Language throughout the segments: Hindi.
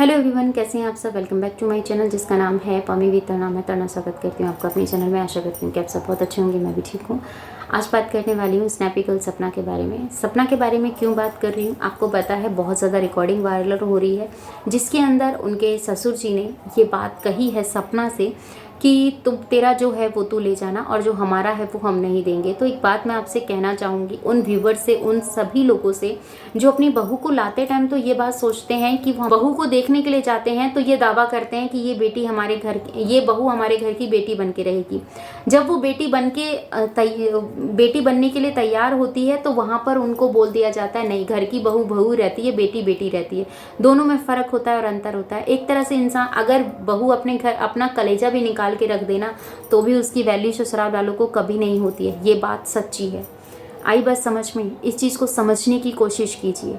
हेलो एवरीवन, कैसे हैं आप सब। Welcome back to my channel जिसका नाम है पमी विद तन्ना। मैं तन्ना स्वागत करती हूँ आपको अपने चैनल में। आशा करती हूँ कि आप सब बहुत अच्छे होंगे, मैं भी ठीक हूँ। आज बात करने वाली हूँ स्नैपी गर्ल सपना के बारे में। सपना के बारे में क्यों बात कर रही हूँ, आपको पता है बहुत ज़्यादा रिकॉर्डिंग वायरल हो रही है जिसके अंदर उनके ससुर जी ने ये बात कही है सपना से कि तुम तेरा जो है वो तू ले जाना और जो हमारा है वो हम नहीं देंगे। तो एक बात मैं आपसे कहना चाहूँगी उन व्यूवर से, उन सभी लोगों से जो अपनी बहू को लाते टाइम तो ये बात सोचते हैं कि वो बहू को देखने के लिए जाते हैं तो ये दावा करते हैं कि ये बेटी हमारे घर की, ये बहू हमारे घर की बेटी बन के रहेगी। जब वो बेटी बनने के लिए तैयार होती है तो वहाँ पर उनको बोल दिया जाता है नहीं, घर की बहू बहू रहती है, बेटी बेटी रहती है। दोनों में फ़र्क होता है और अंतर होता है। एक तरह से इंसान अगर बहू अपने घर अपना कलेजा भी निकाल के रख देना तो भी उसकी वैल्यू ससुराल वालों को कभी नहीं होती है। ये बात सच्ची है। आई बात समझ में, इस चीज़ को समझने की कोशिश कीजिए।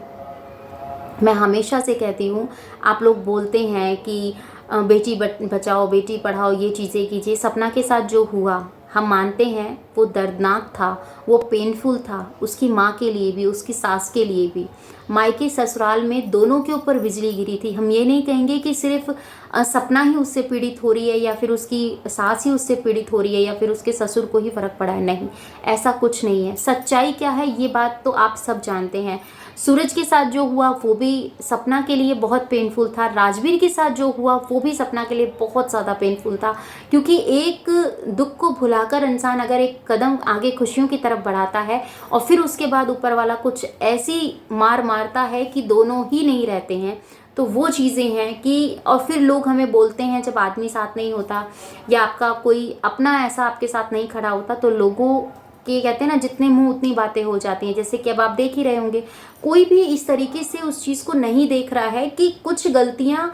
मैं हमेशा से कहती हूँ, आप लोग बोलते हैं कि बेटी बचाओ बेटी पढ़ाओ, ये चीज़ें कीजिए। सपना के साथ जो हुआ हम मानते हैं वो दर्दनाक था, वो पेनफुल था, उसकी माँ के लिए भी, उसकी सास के लिए भी। मायके ससुराल में दोनों के ऊपर बिजली गिरी थी। हम ये नहीं कहेंगे कि सिर्फ सपना ही उससे पीड़ित हो रही है या फिर उसकी सास ही उससे पीड़ित हो रही है या फिर उसके ससुर को ही फ़र्क पड़ा है। नहीं, ऐसा कुछ नहीं है। सच्चाई क्या है ये बात तो आप सब जानते हैं। सूरज के साथ जो हुआ वो भी सपना के लिए बहुत पेनफुल था। राजवीर के साथ जो हुआ वो भी सपना के लिए बहुत ज़्यादा पेनफुल था, क्योंकि एक दुख को भुलाकर इंसान अगर एक कदम आगे खुशियों की तरफ बढ़ाता है और फिर उसके बाद ऊपर वाला कुछ ऐसी मार मारता है कि दोनों ही नहीं रहते हैं, तो वो चीज़ें हैं कि और फिर लोग हमें बोलते हैं जब आदमी साथ नहीं होता या आपका कोई अपना ऐसा आपके साथ नहीं खड़ा होता तो लोगों कि कहते हैं ना, जितने मुंह उतनी बातें हो जाती हैं। जैसे कि अब आप देख ही रहे होंगे, कोई भी इस तरीके से उस चीज़ को नहीं देख रहा है कि कुछ गलतियां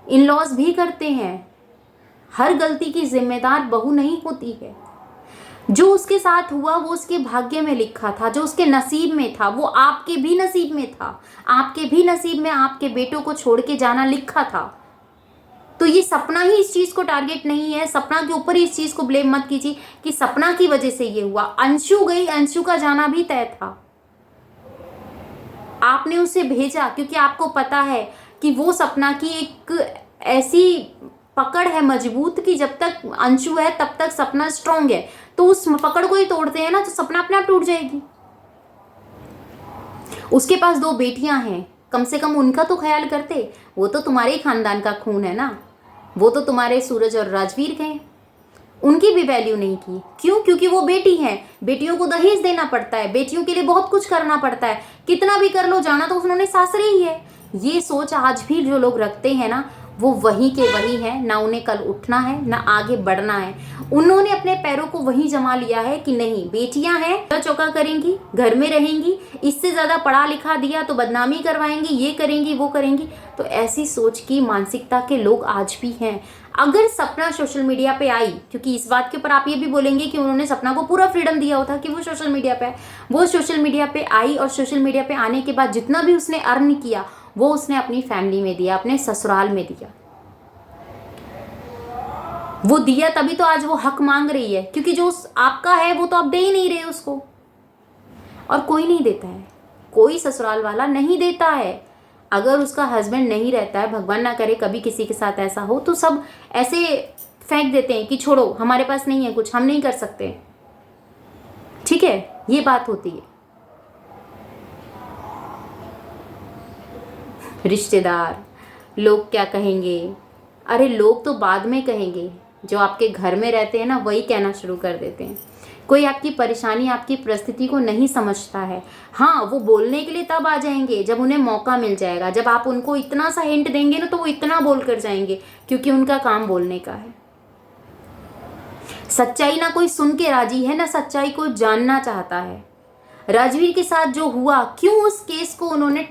इन लॉज भी करते हैं। हर गलती की जिम्मेदार बहू नहीं होती है। जो उसके साथ हुआ वो उसके भाग्य में लिखा था, जो उसके नसीब में था वो आपके भी नसीब में था। आपके भी नसीब में आपके बेटों को छोड़ के जाना लिखा था। तो ये सपना ही इस चीज को टारगेट नहीं है। सपना के ऊपर ही इस चीज को ब्लेम मत कीजिए कि सपना की वजह से ये हुआ। अंशु गई, अंशु का जाना भी तय था। आपने उसे भेजा क्योंकि आपको पता है कि वो सपना की एक ऐसी पकड़ है मजबूत कि जब तक अंशु है तब तक सपना स्ट्रांग है। तो उस पकड़ को ही तोड़ते हैं ना तो सपना अपने आप टूट जाएगी। उसके पास 2 बेटियां हैं, कम से कम उनका तो ख्याल करते। वो तो तुम्हारे ही खानदान का खून है ना, वो तो तुम्हारे सूरज और राजवीर हैं। उनकी भी वैल्यू नहीं की। क्यों? क्योंकि वो बेटी हैं। बेटियों को दहेज देना पड़ता है, बेटियों के लिए बहुत कुछ करना पड़ता है। कितना भी कर लो, जाना तो उन्होंने सासरे ही है। ये सोच आज भी जो लोग रखते हैं ना, वो वहीं के वहीं है। ना उन्हें कल उठना है ना आगे बढ़ना है। उन्होंने अपने पैरों को वहीं जमा लिया है कि नहीं, बेटियां हैं, चौका करेंगी, घर में रहेंगी, इससे ज्यादा पढ़ा लिखा दिया तो बदनामी करवाएंगी, ये करेंगी वो करेंगी। तो ऐसी सोच की मानसिकता के लोग आज भी हैं। अगर सपना सोशल मीडिया पे आई, क्योंकि इस बात के ऊपर आप ये भी बोलेंगे कि उन्होंने सपना को पूरा फ्रीडम दिया होता कि वो सोशल मीडिया पे है। वो सोशल मीडिया पे आई और सोशल मीडिया पे आने के बाद जितना भी उसने अर्न किया वो उसने अपनी फैमिली में दिया, अपने ससुराल में दिया। वो दिया तभी तो आज वो हक मांग रही है, क्योंकि जो आपका है वो तो आप दे ही नहीं रहे उसको। और कोई नहीं देता है, कोई ससुराल वाला नहीं देता है। अगर उसका हस्बैंड नहीं रहता है, भगवान ना करे कभी किसी के साथ ऐसा हो, तो सब ऐसे फेंक देते हैं कि छोड़ो, हमारे पास नहीं है कुछ, हम नहीं कर सकते। ठीक है, ये बात होती है। रिश्तेदार, लोग क्या कहेंगे? अरे लोग तो बाद में कहेंगे, जो आपके घर में रहते हैं ना वही कहना शुरू कर देते हैं। कोई आपकी परेशानी, आपकी परिस्थिति को नहीं समझता है। हाँ, वो बोलने के लिए तब आ जाएंगे जब उन्हें मौका मिल जाएगा। जब आप उनको इतना सा हिंट देंगे ना तो वो इतना बोल कर जाएंगे, क्योंकि उनका काम बोलने का है। सच्चाई ना कोई सुन के राजी है ना सच्चाई को जानना चाहता है। राजवीर के साथ जो हुआ, क्यों उस केस को उन्होंने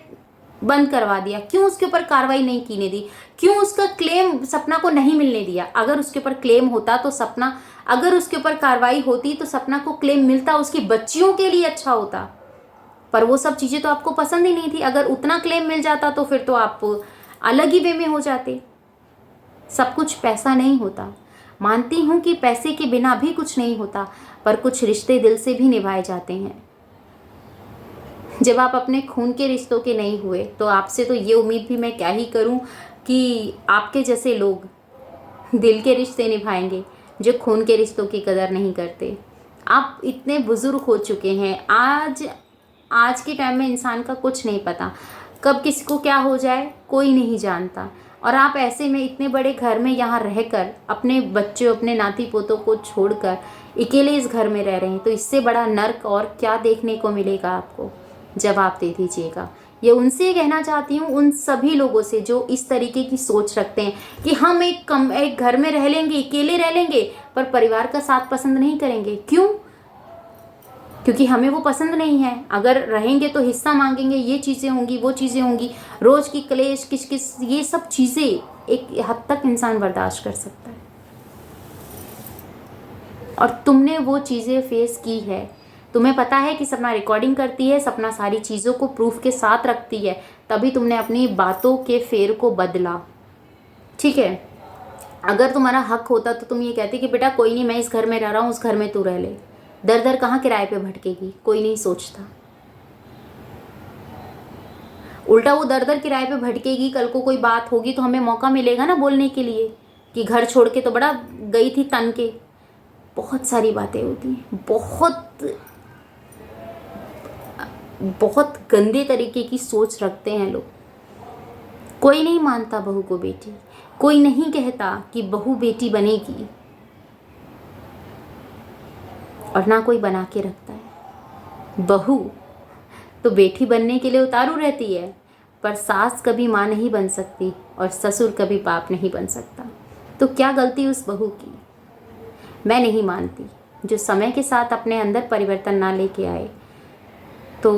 बंद करवा दिया? क्यों उसके ऊपर कार्रवाई नहीं कीने दी? क्यों उसका क्लेम सपना को नहीं मिलने दिया? अगर उसके ऊपर क्लेम होता तो सपना, अगर उसके ऊपर कार्रवाई होती तो सपना को क्लेम मिलता, उसकी बच्चियों के लिए अच्छा होता। पर वो सब चीजें तो आपको पसंद ही नहीं थी। अगर उतना क्लेम मिल जाता तो फिर तो आप अलग ही वे में हो जाते। सब कुछ पैसा नहीं होता। मानती हूं कि पैसे के बिना भी कुछ नहीं होता, पर कुछ रिश्ते दिल से भी निभाए जाते हैं। जब आप अपने खून के रिश्तों के नहीं हुए तो आपसे तो ये उम्मीद भी मैं क्या ही करूं कि आपके जैसे लोग दिल के रिश्ते निभाएंगे जो खून के रिश्तों की कदर नहीं करते। आप इतने बुजुर्ग हो चुके हैं, आज के टाइम में इंसान का कुछ नहीं पता, कब किसी को क्या हो जाए कोई नहीं जानता। और आप ऐसे में इतने बड़े घर में यहाँ रहकर अपने बच्चों अपने नाती पोतों को छोड़कर अकेले इस घर में रह रहे हैं, तो इससे बड़ा नर्क और क्या देखने को मिलेगा आपको? जवाब दे दीजिएगा। ये उनसे कहना चाहती हूँ, उन सभी लोगों से जो इस तरीके की सोच रखते हैं कि हम एक घर में रह लेंगे, अकेले रह लेंगे, पर परिवार का साथ पसंद नहीं करेंगे। क्यों? क्योंकि हमें वो पसंद नहीं है। अगर रहेंगे तो हिस्सा मांगेंगे, ये चीज़ें होंगी, वो चीज़ें होंगी, रोज़ की क्लेश किस ये सब चीज़ें एक हद तक इंसान बर्दाश्त कर सकता है। और तुमने वो चीज़ें फेस की है, तुम्हें पता है कि सपना रिकॉर्डिंग करती है, सपना सारी चीज़ों को प्रूफ के साथ रखती है, तभी तुमने अपनी बातों के फेर को बदला। ठीक है, अगर तुम्हारा हक होता तो तुम ये कहते कि बेटा कोई नहीं, मैं इस घर में रह रहा हूँ, उस घर में तू रह ले। दर दर कहाँ किराए पे भटकेगी, कोई नहीं सोचता। उल्टा वो दर दर किराए पे भटकेगी, कल को कोई बात होगी तो हमें मौका मिलेगा ना बोलने के लिए कि घर छोड़ के तो बड़ा गई थी तन के। बहुत सारी बातें होती हैं, बहुत गंदे तरीके की सोच रखते हैं लोग। कोई नहीं मानता बहू को बेटी, कोई नहीं कहता कि बहू बेटी बनेगी, और ना कोई बना के रखता है। बहू तो बेटी बनने के लिए उतारू रहती है, पर सास कभी माँ नहीं बन सकती और ससुर कभी बाप नहीं बन सकता। तो क्या गलती उस बहू की? मैं नहीं मानती। जो समय के साथ अपने अंदर परिवर्तन ना लेके आए तो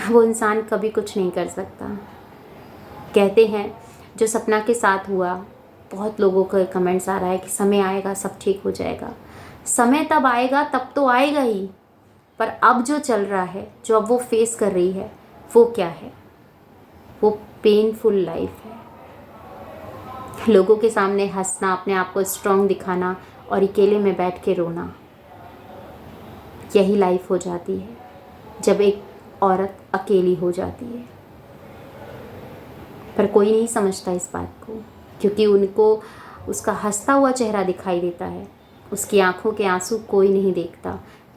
वो इंसान कभी कुछ नहीं कर सकता। कहते हैं जो सपना के साथ हुआ, बहुत लोगों के कमेंट्स आ रहा है कि समय आएगा सब ठीक हो जाएगा। समय तब आएगा, तब तो आएगा ही, पर अब जो चल रहा है, जो अब वो फेस कर रही है, वो क्या है? वो पेनफुल लाइफ है। लोगों के सामने हंसना, अपने आप को स्ट्रांग दिखाना और अकेले में बैठ के रोना, यही लाइफ हो जाती है जब एक औरत अकेली हो जाती है। पर कोई नहीं समझता इस बात को, क्योंकि उनको उसका हंसता हुआ चेहरा दिखाई देता है, उसकी आंखों के आंसू कोई नहीं देखता,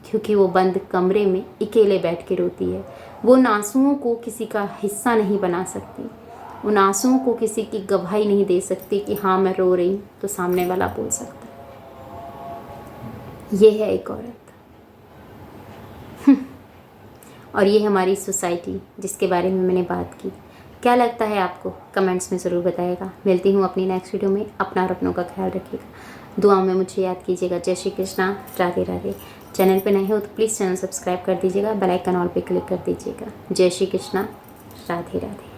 क्योंकि वो बंद कमरे में अकेले बैठ के रोती है। वो उन आंसुओं को किसी का हिस्सा नहीं बना सकती, उन आंसुओं को किसी की गवाही नहीं दे सकती कि हाँ मैं रो रही हूँ, तो सामने वाला बोल सकता है। ये है एक औरत और ये हमारी सोसाइटी जिसके बारे में मैंने बात की। क्या लगता है आपको? कमेंट्स में ज़रूर बताइएगा। मिलती हूँ अपनी नेक्स्ट वीडियो में। अपना और अपनों का ख्याल रखिएगा, दुआओं में मुझे याद कीजिएगा। जय श्री कृष्णा, राधे राधे। चैनल पे नए हो तो प्लीज़ चैनल सब्सक्राइब कर दीजिएगा, बेल आइकन ऑल पे क्लिक कर दीजिएगा। जय श्री कृष्णा, राधे राधे।